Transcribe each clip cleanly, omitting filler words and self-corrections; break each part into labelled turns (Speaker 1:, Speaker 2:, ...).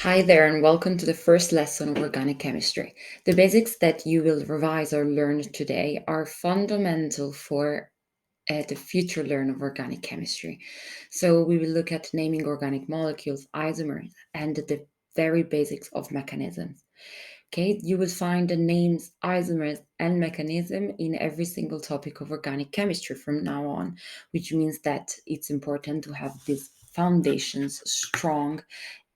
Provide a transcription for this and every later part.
Speaker 1: Hi there, and welcome to the first lesson of organic chemistry. The basics that you will revise or learn today are fundamental for the future learn of organic chemistry. So we will look at naming organic molecules, isomers, and the very basics of mechanisms. Okay, you will find the names, isomers, and mechanism in every single topic of organic chemistry from now on, which means that it's important to have these foundations strong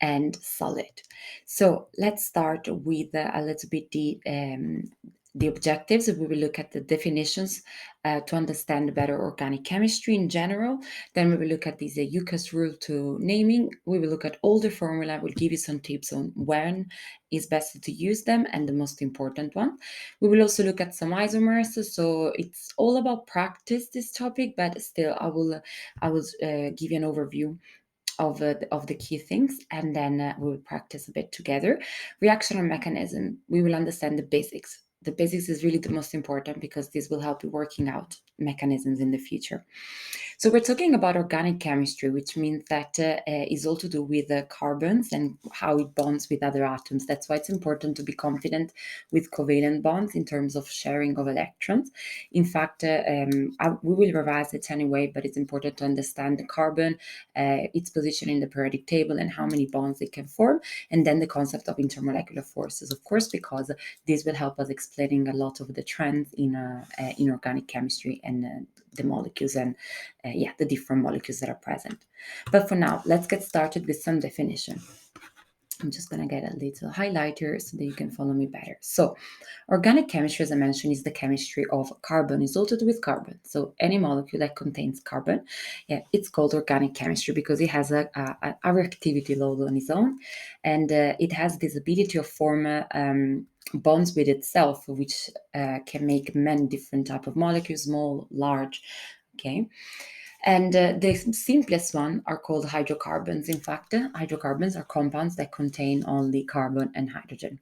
Speaker 1: and solid. So let's start with a little bit the objectives. We will look at the definitions to understand better organic chemistry in general. Then we will look at these UCAS rule to naming. We will look at all the formula. We'll give you some tips on when is best to use them and the most important one. We will also look at some isomers. So it's all about practice, this topic, but still I will give you an overview of the key things, and then we will practice a bit together. Reaction and mechanism, we will understand the basics. The basics is really the most important because this will help you working out mechanisms in the future. So we're talking about organic chemistry, which means that is all to do with carbons and how it bonds with other atoms. That's why it's important to be confident with covalent bonds in terms of sharing of electrons. In fact, we will revise it anyway, but it's important to understand the carbon, its position in the periodic table, and how many bonds it can form, and then the concept of intermolecular forces, of course, because this will help us explaining a lot of the trends in organic chemistry and the molecules and the different molecules that are present. But for now, let's get started with some definition. I'm just going to get a little highlighter so that you can follow me better. So, organic chemistry, as I mentioned, is the chemistry of carbon, is all to do with carbon. So, any molecule that contains carbon, it's called organic chemistry because it has a reactivity load on its own, and it has this ability to form bonds with itself, which can make many different type of molecules, small, large. Okay. And the simplest one are called hydrocarbons. In fact, hydrocarbons are compounds that contain only carbon and hydrogen.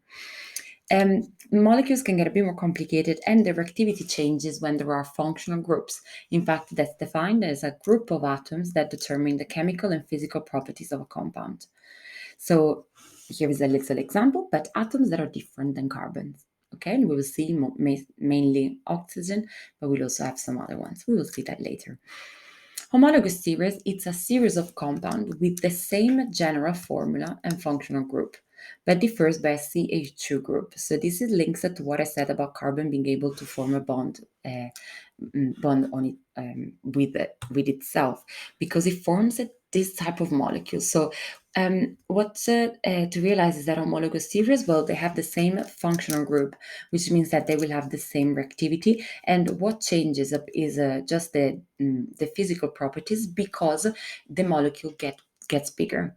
Speaker 1: Molecules can get a bit more complicated, and their activity changes when there are functional groups. In fact, that's defined as a group of atoms that determine the chemical and physical properties of a compound. So here is a little example, but atoms that are different than carbons. Okay, and we will see mainly oxygen, but we'll also have some other ones. We will see that later. Homologous series, it's a series of compounds with the same general formula and functional group, but differs by a CH2 group. So this is links to what I said about carbon being able to form a bond on it with itself, because it forms this type of molecule. So what to realize is that homologous series, well, they have the same functional group, which means that they will have the same reactivity. And what changes is just the physical properties, because the molecule gets bigger.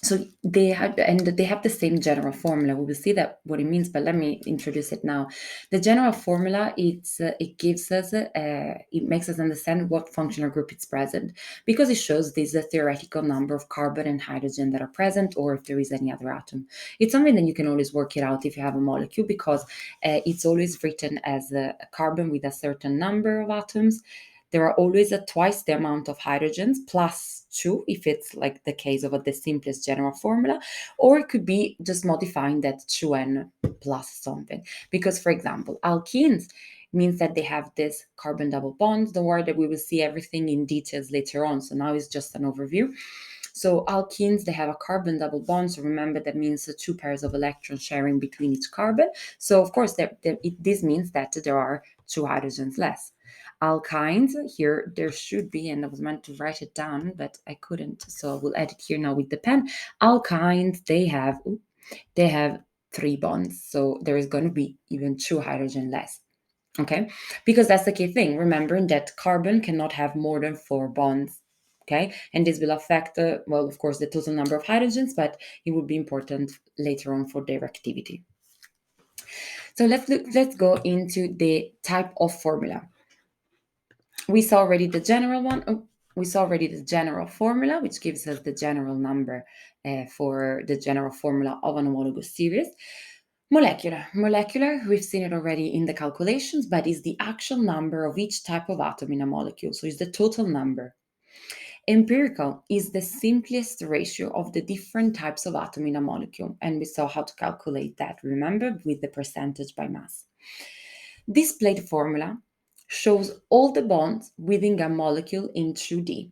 Speaker 1: So they have the same general formula. We will see that what it means, but let me introduce it now. The general formula, it gives us it makes us understand what functional group it's present, because it shows this theoretical number of carbon and hydrogen that are present, or if there is any other atom. It's something that you can always work it out if you have a molecule, because it's always written as a carbon with a certain number of atoms. There are always twice the amount of hydrogens plus 2 if it's like the case of the simplest general formula, or it could be just modifying that 2n plus something. Because, for example, alkenes means that they have this carbon double bonds. Don't worry that we will see everything in details later on. So now it's just an overview. So alkenes, they have a carbon double bond. So remember, that means 2 pairs of electrons sharing between each carbon. So of course, this means that there are 2 hydrogens less. Alkynes, here there should be, and I was meant to write it down, but I couldn't, so I will add it here now with the pen. Alkynes, they have 3 bonds, so there is going to be even 2 hydrogen less. Okay, because that's the key thing, remembering that carbon cannot have more than 4 bonds. Okay, and this will affect, well, of course, the total number of hydrogens, but it would be important later on for their activity. So let's go into the type of formula. We saw already the general one. We saw already the general formula, which gives us the general number for the general formula of an homologous series. Molecular, we've seen it already in the calculations, but is the actual number of each type of atom in a molecule. So it's the total number. Empirical is the simplest ratio of the different types of atom in a molecule, and we saw how to calculate that, remember, with the percentage by mass. This plate formula shows all the bonds within a molecule in 2D.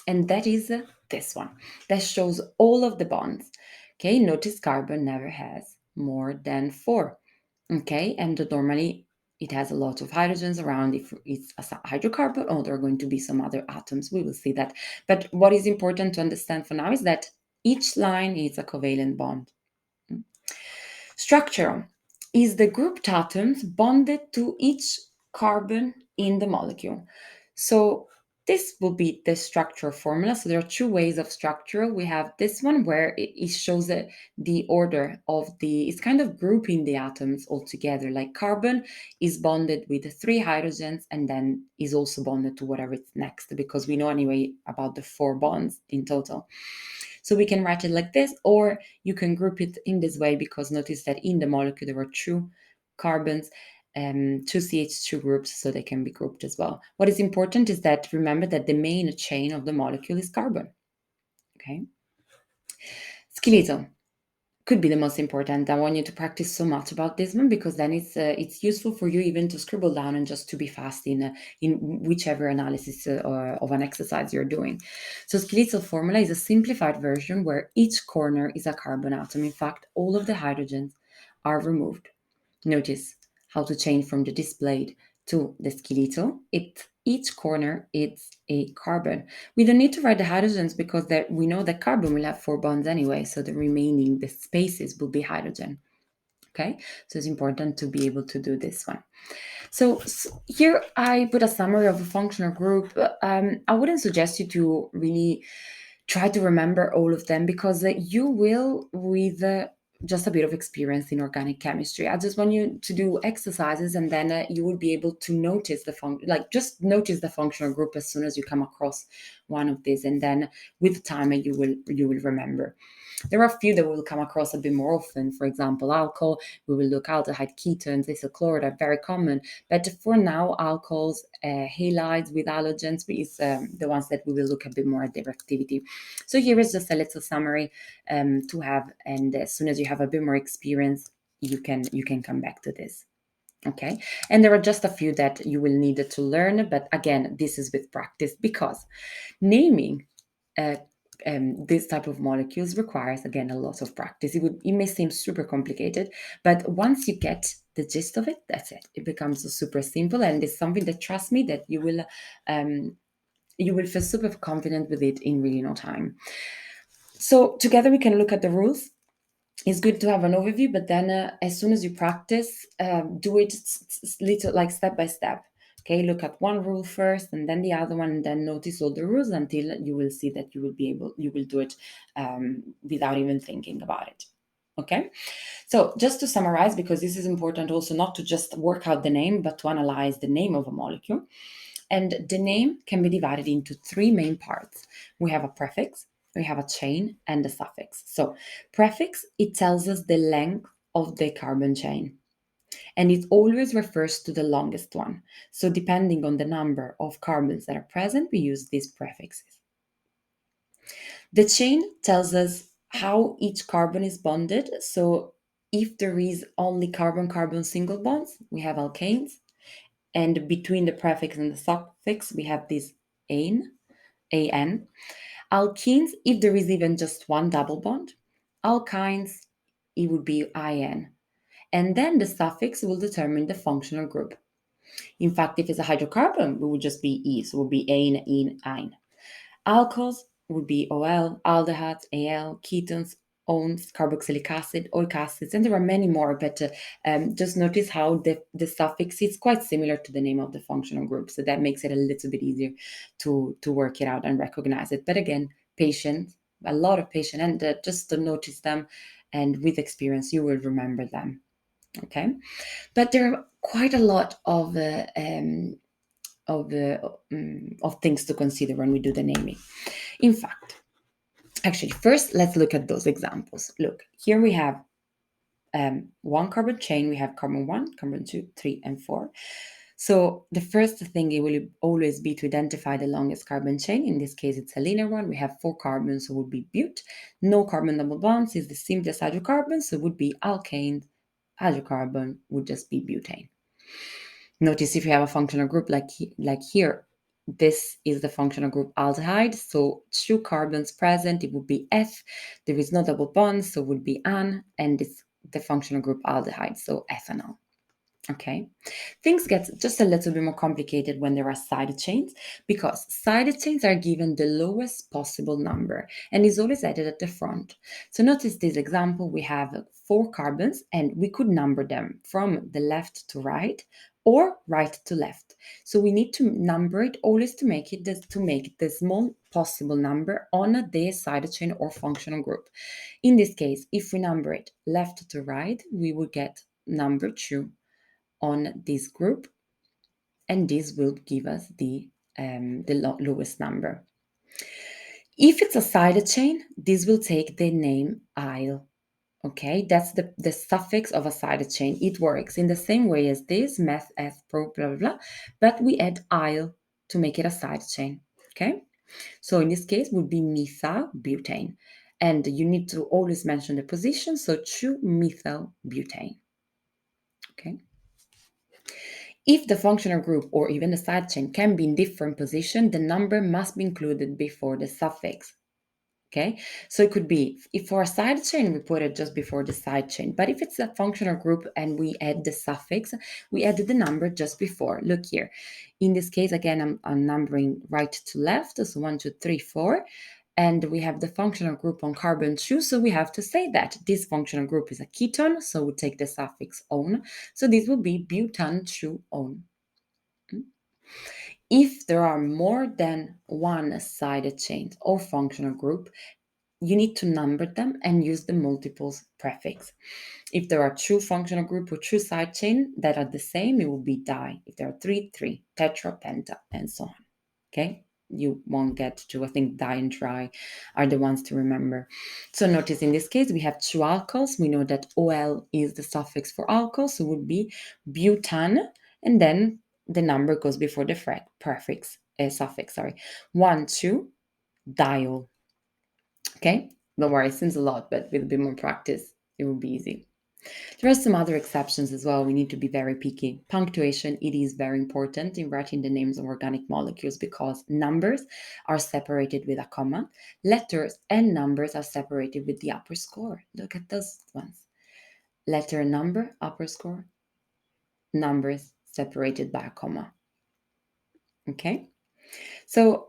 Speaker 1: And that is this one. That shows all of the bonds. Okay, notice carbon never has more than 4. Okay, and normally it has a lot of hydrogens around. If it's a hydrocarbon, or there are going to be some other atoms, we will see that. But what is important to understand for now is that each line is a covalent bond. Structural is the grouped atoms bonded to each carbon in the molecule. So this will be the structure formula. So there are two ways of structural. We have this one where it shows the order of it's kind of grouping the atoms all together. Like carbon is bonded with 3 hydrogens and then is also bonded to whatever it's next, because we know anyway about the 4 bonds in total. So we can write it like this, or you can group it in this way, because notice that in the molecule there are 2 carbons, 2 CH2 groups, so they can be grouped as well. What is important is that remember that the main chain of the molecule is carbon. Okay. Skeletal could be the most important. I want you to practice so much about this one, because then it's useful for you even to scribble down and just to be fast in whichever analysis of an exercise you're doing. So skeletal formula is a simplified version where each corner is a carbon atom. In fact, all of the hydrogens are removed. Notice how to change from the displayed to the skeletal. Each corner is a carbon. We don't need to write the hydrogens because we know that carbon will have 4 bonds anyway, so the spaces will be hydrogen. Okay, so it's important to be able to do this one. So here I put a summary of a functional group. I wouldn't suggest you to really try to remember all of them, because you will with just a bit of experience in organic chemistry. I just want you to do exercises, and then you will be able to notice just notice the functional group as soon as you come across one of these, and then with time you will remember. There are a few that we'll come across a bit more often. For example, alcohol, we will look aldehyde ketones, acyl chloride are very common. But for now, alcohols, halides with halogens is the ones that we will look a bit more at their activity. So here is just a little summary to have, and as soon as you have a bit more experience, you can come back to this. Okay, and there are just a few that you will need to learn, but again, this is with practice, because naming this type of molecules requires, again, a lot of practice. It may seem super complicated, but once you get the gist of it, that's it. It becomes super simple, and it's something that, trust me, that you will feel super confident with it in really no time. So together we can look at the rules. It's good to have an overview, but then as soon as you practice, do it little, like step by step. Okay, look at one rule first and then the other one, and then notice all the rules until you will see that you will do it without even thinking about it. Okay, so just to summarize, because this is important also, not to just work out the name, but to analyze the name of a molecule. And the name can be divided into 3 main parts. We have a prefix, we have a chain, and a suffix. So prefix, it tells us the length of the carbon chain, and it always refers to the longest one. So depending on the number of carbons that are present, we use these prefixes. The chain tells us how each carbon is bonded. So if there is only carbon-carbon single bonds, we have alkanes. And between the prefix and the suffix, we have this an. Alkenes, if there is even just one double bond. Alkynes, it would be in. And then the suffix will determine the functional group. In fact, if it's a hydrocarbon, it would just be E, so it would be ane, ein. Alcohols would be OL, aldehydes, Al, ketones, ones, carboxylic acid, oic acids, and there are many more, but just notice how the suffix is quite similar to the name of the functional group, so that makes it a little bit easier to work it out and recognize it. But again, a lot of patience, and just to notice them, and with experience, you will remember them. Okay, but there are quite a lot of things to consider when we do the naming. In fact, actually, first let's look at those examples. Look, here we have one carbon chain. We have carbon 1, carbon 2, 3, and 4. So the first thing it will always be to identify the longest carbon chain. In this case, it's a linear one. We have 4 carbons, so it would be bute. No carbon double bonds is the simplest hydrocarbon, so it would be alkane. Hydrocarbon would just be butane. Notice if you have a functional group like here, this is the functional group aldehyde. So 2 carbons present, it would be F. There is no double bond, so it would be an, and it's the functional group aldehyde, so ethanol. Okay, things get just a little bit more complicated when there are side chains, because side chains are given the lowest possible number and is always added at the front. So notice this example, we have 4 carbons and we could number them from the left to right or right to left. So we need to number it always to make it the small possible number on the side chain or functional group. In this case, if we number it left to right, we would get number 2 on this group, and this will give us the lowest number. If it's a side chain, this will take the name "ile." Okay, that's the suffix of a side chain. It works in the same way as this, meth, eth, pro, blah, blah, blah, but we add "ile" to make it a side chain. Okay, so in this case would be methyl butane. And you need to always mention the position, so 2-methyl butane. Okay. If the functional group or even the side chain can be in different position, the number must be included before the suffix. Okay, so it could be, if for a side chain, we put it just before the side chain. But if it's a functional group and we add the suffix, we add the number just before. Look here. In this case, again, I'm numbering right to left. So 1, 2, 3, 4. And we have the functional group on carbon 2. So we have to say that this functional group is a ketone. So we take the suffix on. So this will be butan 2-on. If there are more than one side chain or functional group, you need to number them and use the multiples prefix. If there are 2 functional group or 2 side chain that are the same, it will be di. If there are 3, 3, tetra, penta, and so on. Okay, you won't get to, I think di and tri are the ones to remember. So notice in this case we have 2 alcohols. We know that ol is the suffix for alcohol, so it would be butan, and then the number goes before the prefix, suffix, sorry. 1, 2, diol. Okay, don't worry, it seems a lot, but with a bit more practice, it will be easy. There are some other exceptions as well. We need to be very picky. Punctuation, it is very important in writing the names of organic molecules because numbers are separated with a comma. Letters and numbers are separated with the upper score. Look at those ones. Letter and number, upper score. Numbers separated by a comma. Okay? So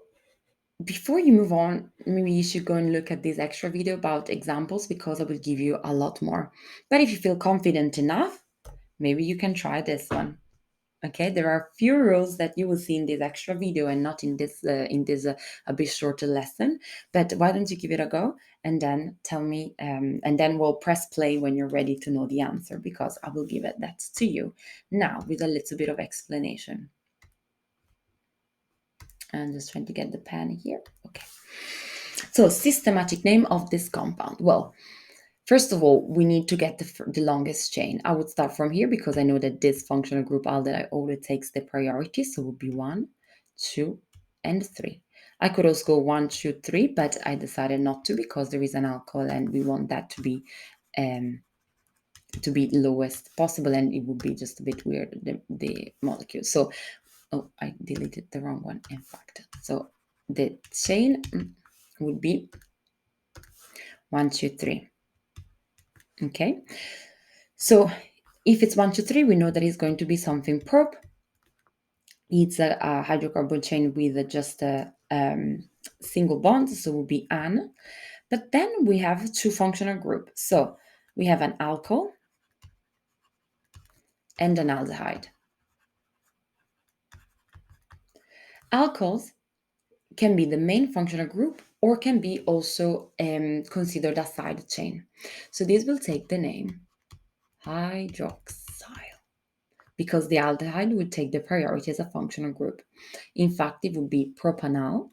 Speaker 1: before you move on, maybe you should go and look at this extra video about examples because I will give you a lot more. But if you feel confident enough, maybe you can try this one. Okay, there are few rules that you will see in this extra video and not in this a bit shorter lesson. But why don't you give it a go and then tell me, and then we'll press play when you're ready to know the answer, because I will give that to you now with a little bit of explanation. I'm just trying to get the pen here. Okay. So, systematic name of this compound. Well, first of all, we need to get the longest chain. I would start from here because I know that this functional group aldehyde always takes the priority. So it would be 1, 2, and 3. I could also go 1, 2, 3, but I decided not to because there is an alcohol and we want that to be lowest possible, and it would be just a bit weird, the molecule. So, oh, I deleted the wrong one, in fact. So the chain would be 1, 2, 3. Okay, so if it's 1, 2, 3, we know that it's going to be something prop. It's a hydrocarbon chain with just a single bond, so it will be an. But then we have 2 functional groups. So we have an alcohol and an aldehyde. Alcohols can be the main functional group or can be also considered a side chain. So this will take the name hydroxyl, because the aldehyde would take the priority as a functional group. In fact, it would be propanol,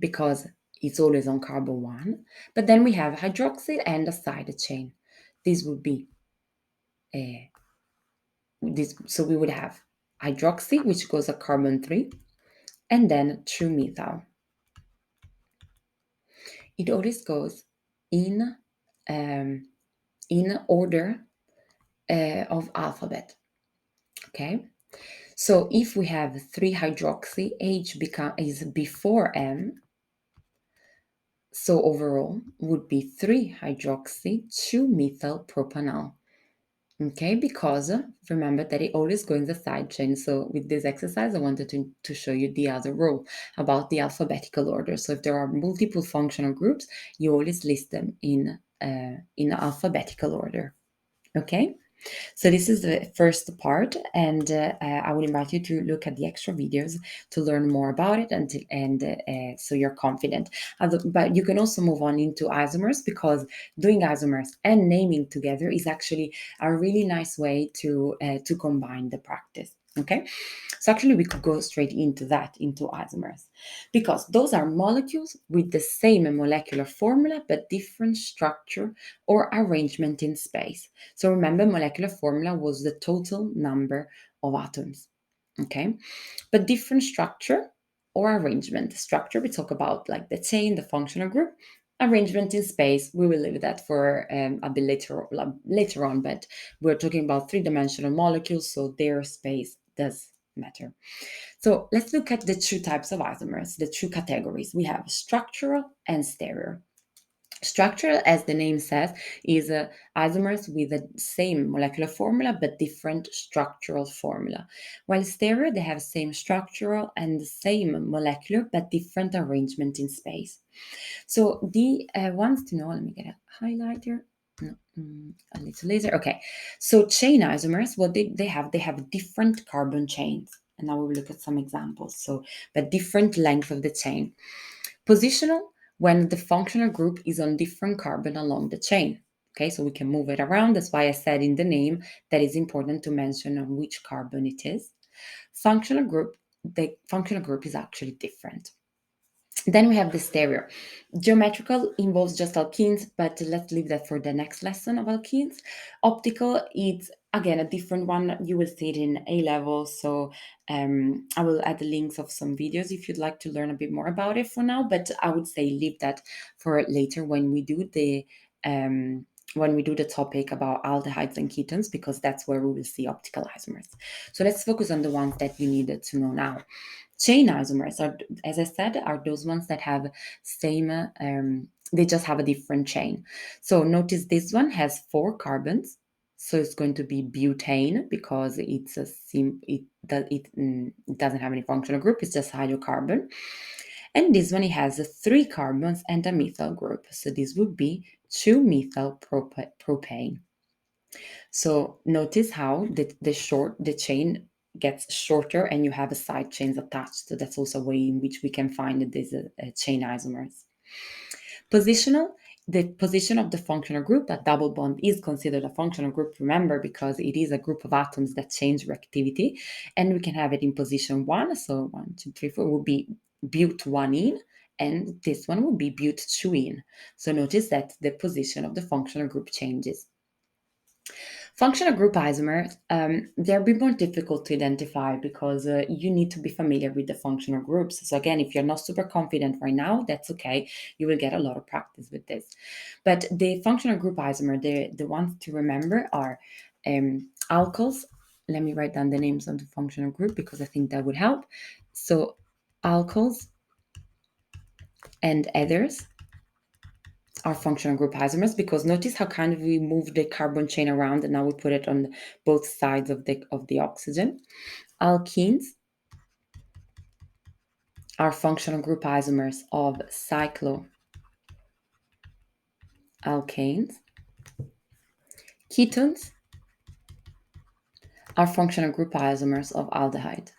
Speaker 1: because it's always on carbon 1. But then we have hydroxyl and a side chain. This would be So we would have hydroxy, which goes at carbon 3, and then true methyl. It always goes in order of alphabet. Okay, so if we have 3-hydroxy, H is before M, so overall would be 3-hydroxy 2-methyl propanol. Okay, because remember that it always goes in the side chain. So with this exercise, I wanted to show you the other rule about the alphabetical order. So if there are multiple functional groups, you always list them in alphabetical order. Okay. So this is the first part, and I would invite you to look at the extra videos to learn more about it, and so you're confident. But you can also move on into isomers, because doing isomers and naming together is actually a really nice way to combine the practice. Okay, so actually we could go straight into isomers, because those are molecules with the same molecular formula but different structure or arrangement in space. So remember, molecular formula was the total number of atoms. Okay, but different structure or arrangement. Structure, we talk about like the chain, the functional group. Arrangement in space, we will leave that for a bit later on, but we're talking about three-dimensional molecules, so their space does matter. So let's look at the two types of isomers, the two categories. We have structural and stereo. Structural, as the name says, is isomers with the same molecular formula but different structural formula. While stereo, they have same structural and the same molecular but different arrangement in space. So the ones to know, let me get a highlighter. No, a little laser. Okay, so chain isomers, what they have different carbon chains, and now we will look at some examples. So, but different length of the chain. Positional, when the functional group is on different carbon along the chain. Okay, so we can move it around. That's why I said in the name that it's important to mention on which carbon it is. Functional group, the functional group is actually different. Then we have the stereo. Geometrical involves just alkenes, but let's leave that for the next lesson of alkenes. Optical, it's again a different one. You will see it in A level, so I will add the links of some videos if you'd like to learn a bit more about it for now, but I would say leave that for later when we do the topic about aldehydes and ketones, because that's where we will see optical isomers. So let's focus on the ones that you needed to know now. Chain isomers are, as I said, are those ones that have same, they just have a different chain. So notice this one has 4 carbons. So it's going to be butane because it's it doesn't have any functional group. It's just hydrocarbon. And this one, it has 3 carbons and a methyl group. So this would be 2-methyl propane. So notice how the chain gets shorter and you have a side chains attached. So that's also a way in which we can find these chain isomers. Positional, the position of the functional group, a double bond is considered a functional group, remember, because it is a group of atoms that change reactivity, and we can have it in position 1. So 1, 2, 3, 4 would be but 1 in, and this one would be but 2 in. So notice that the position of the functional group changes. Functional group isomers, they're a bit more difficult to identify because you need to be familiar with the functional groups. So again, if you're not super confident right now, that's okay. You will get a lot of practice with this. But the functional group isomer, the ones to remember are alkyls. Let me write down the names of the functional group because I think that would help. So alkyls and ethers are functional group isomers, because notice how kind of we move the carbon chain around and now we put it on both sides of the oxygen. Alkenes are functional group isomers of cycloalkanes. Ketones are functional group isomers of aldehyde.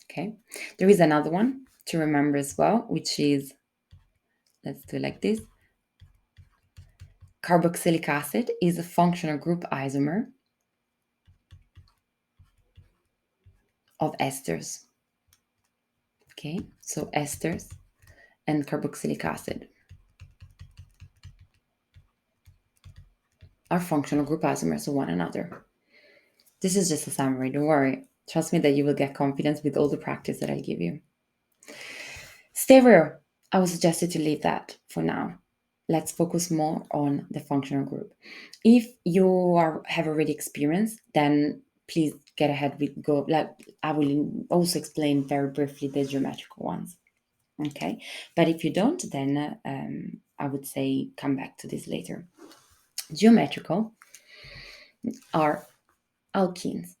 Speaker 1: Okay, there is another one to remember as well, which is, let's do it like this. Carboxylic acid is a functional group isomer of esters. Okay, so esters and carboxylic acid. are functional group isomers of one another. This is just a summary, don't worry. Trust me that you will get confidence with all the practice that I give you. Stereo, I would suggest you to leave that for now. Let's focus more on the functional group. If you have already experienced, then please get ahead with go. Like I will also explain very briefly the geometrical ones. Okay, but if you don't, then I would say come back to this later. Geometrical are alkenes.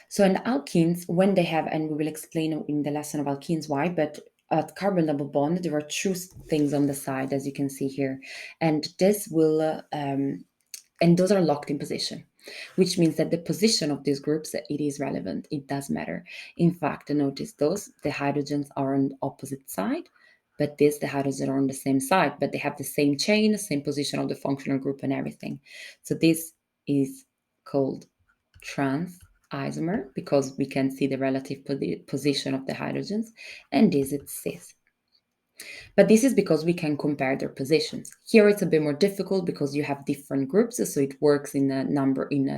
Speaker 1: So in alkenes, when they have, and we will explain in the lesson of alkenes why, but at carbon double bond, there are two things on the side, as you can see here, and this will, and those are locked in position, which means that the position of these groups, it is relevant. It does matter. In fact, notice those, the hydrogens are on the opposite side, but the hydrogens are on the same side, but they have the same chain, same position of the functional group and everything. So this is called trans isomer because we can see the relative position of the hydrogens, and this is cis. But this is because we can compare their positions. Here it's a bit more difficult because you have different groups, so it works in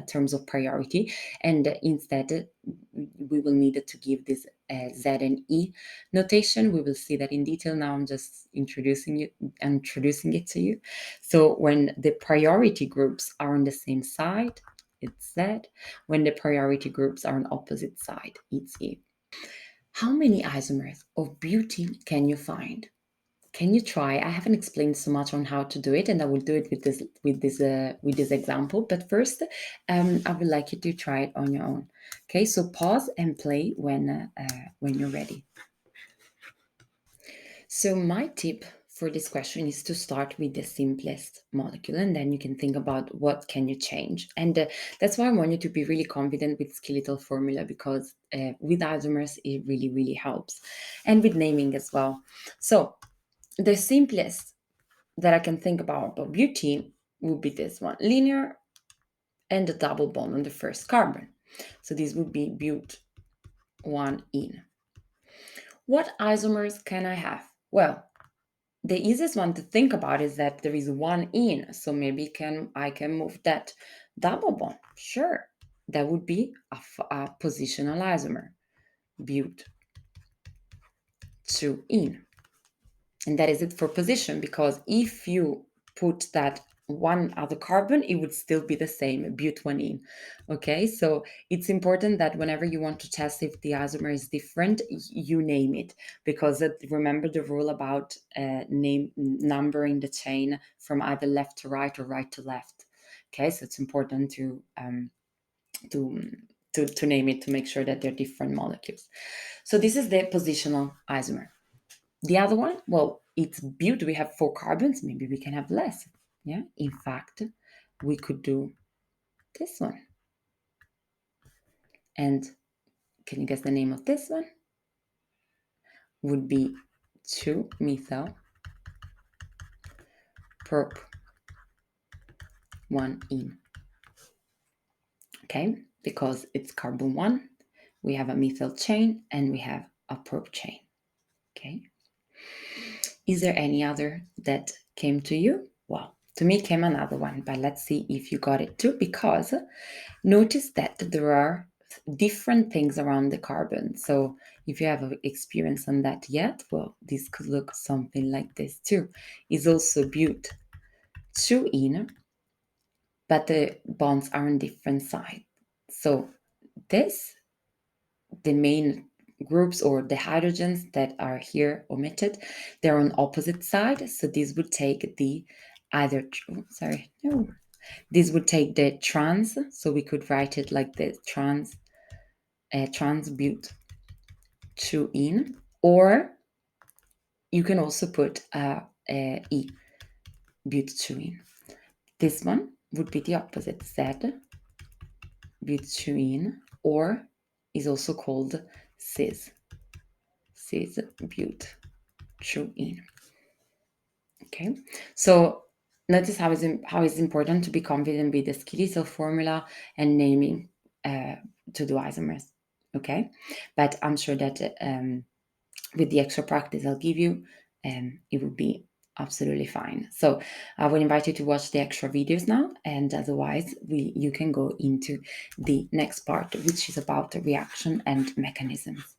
Speaker 1: terms of priority, and instead we will need to give this Z and E notation. We will see that in detail now. I'm just introducing it to you. So when the priority groups are on the same side, it's Z. When the priority groups are on opposite side, it's E. How many isomers of butene can you find? Can you try? I haven't explained so much on how to do it, and I will do it with this example. But first, I would like you to try it on your own. Okay, so pause and play when you're ready. So my tip for this question is to start with the simplest molecule, and then you can think about what can you change. And that's why I want you to be really confident with skeletal formula, because with isomers it really, really helps, and with naming as well. So the simplest that I can think about butene would be this one, linear and a double bond on the first carbon. So this would be but 1-ene. What isomers can I have? Well, the easiest one to think about is that there is 1-ene, so maybe I can move that double bond. Sure, that would be a positional isomer, but 2-ene. And that is it for position, because if you put that one other carbon, it would still be the same, but-1-ene. Okay, so it's important that whenever you want to test if the isomer is different, you name it, because remember the rule about numbering the chain from either left to right or right to left. Okay, so it's important to name it to make sure that they're different molecules. So this is the positional isomer. The other one, well, it's but we have 4 carbons, maybe we can have less. Yeah, in fact, we could do this one. And can you guess the name of this one? Would be 2-methyl prop 1-ene. Okay, because it's carbon 1, we have a methyl chain and we have a prop chain. Okay. Is there any other that came to you? Well, to me came another one, but let's see if you got it too, because notice that there are different things around the carbon. So if you have experience on that yet, well, this could look something like this too. It's also but 2-ene, but the bonds are on different sides. So the main groups or the hydrogens that are here omitted, they're on opposite side. So this would take this would take the trans. So we could write it like this, trans but 2-ene, or you can also put E, but 2-ene. This one would be the opposite, Z, but 2-ene, or is also called cis but 2-ene. Okay, so notice how it's important to be confident with the skeletal formula and naming to do isomers. Okay, but I'm sure that with the extra practice I'll give you, it would be absolutely fine. So I will invite you to watch the extra videos now, and otherwise you can go into the next part, which is about the reaction and mechanisms.